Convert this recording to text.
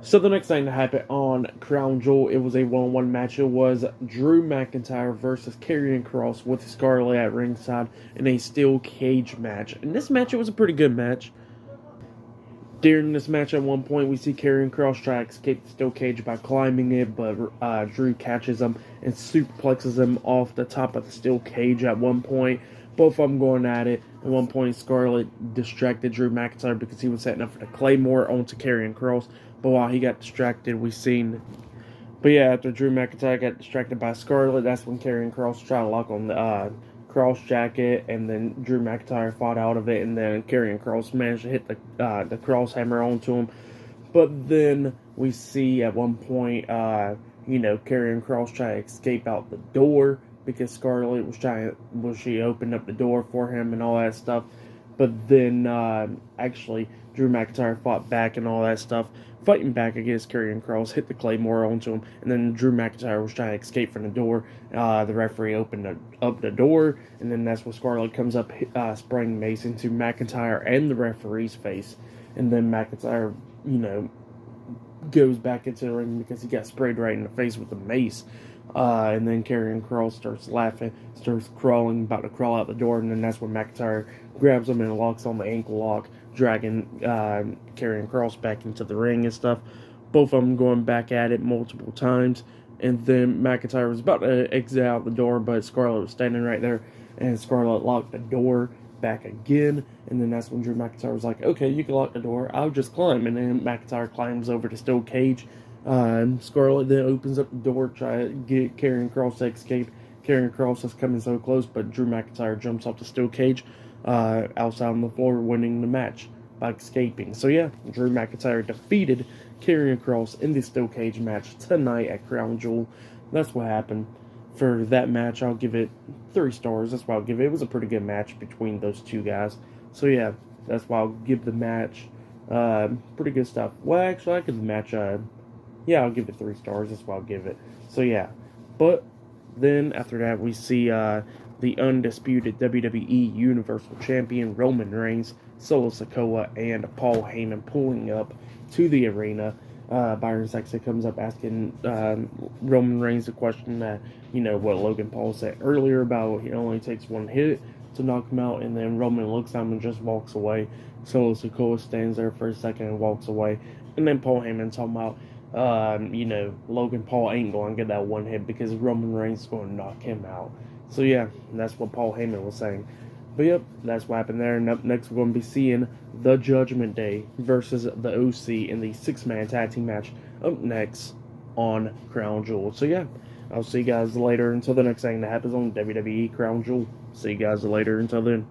So the next thing that happened on Crown Jewel, it was a one-on-one match. It was Drew McIntyre versus Karrion Kross with Scarlett at ringside in a steel cage match. In this match, it was a pretty good match. During this match, at one point, we see Karrion Kross try to escape the steel cage by climbing it, but Drew catches him and suplexes him off the top of the steel cage at one point. Both of them going at it. At one point, Scarlett distracted Drew McIntyre because he was setting up for the Claymore onto Karrion Kross. But while he got distracted, we seen. But yeah, after Drew McIntyre got distracted by Scarlett, that's when Karrion Kross tried to lock on the Cross jacket, and then Drew McIntyre fought out of it, and then Karrion Kross managed to hit the cross hammer onto him. But then we see at one point, Karrion Kross try to escape out the door because Scarlett she opened up the door for him and all that stuff. But then actually Drew McIntyre fought back and all that stuff, fighting back against Karrion Kross, hit the Claymore onto him, and then Drew McIntyre was trying to escape from the door. The referee opened up the door, and then that's when Scarlett comes up, spraying mace into McIntyre and the referee's face, and then McIntyre, goes back into the ring because he got sprayed right in the face with the mace. And then Karrion Kross starts laughing, starts crawling, about to crawl out the door, and then that's when McIntyre grabs him and locks on the ankle lock, dragging Karrion Kross back into the ring and stuff. Both of them going back at it multiple times, and then McIntyre was about to exit out the door, but Scarlett was standing right there, and Scarlett locked the door back again, and then that's when Drew McIntyre was like, okay, you can lock the door, I'll just climb, and then McIntyre climbs over the steel cage. Scarlett then opens up the door, try to get Karrion Kross to escape. Karrion Kross is coming so close, but Drew McIntyre jumps off the steel cage outside on the floor, winning the match by escaping. So yeah, Drew McIntyre defeated Karrion Kross in the steel cage match tonight at Crown Jewel. That's what happened. For that match, I'll give it 3 stars. That's why I'll give it. It was a pretty good match between those two guys. So yeah, that's why I'll give the match pretty good stuff. Well, actually, I give the match yeah, I'll give it 3 stars. That's what I'll give it. So yeah, but then after that we see the undisputed WWE Universal Champion Roman Reigns, Solo Sikoa, and Paul Heyman pulling up to the arena. Byron Saxton comes up asking Roman Reigns a question that, what Logan Paul said earlier about it only takes one hit to knock him out, and then Roman looks at him and just walks away. Solo Sikoa stands there for a second and walks away, and then Paul Heyman talking about Logan Paul ain't going to get that one hit because Roman Reigns is going to knock him out. So yeah, that's what Paul Heyman was saying. But yep, that's what happened there. And up next, we're going to be seeing the Judgment Day versus the OC in the 6-man tag team match up next on Crown Jewel. So yeah, I'll see you guys later until the next thing that happens on WWE Crown Jewel. See you guys later until then.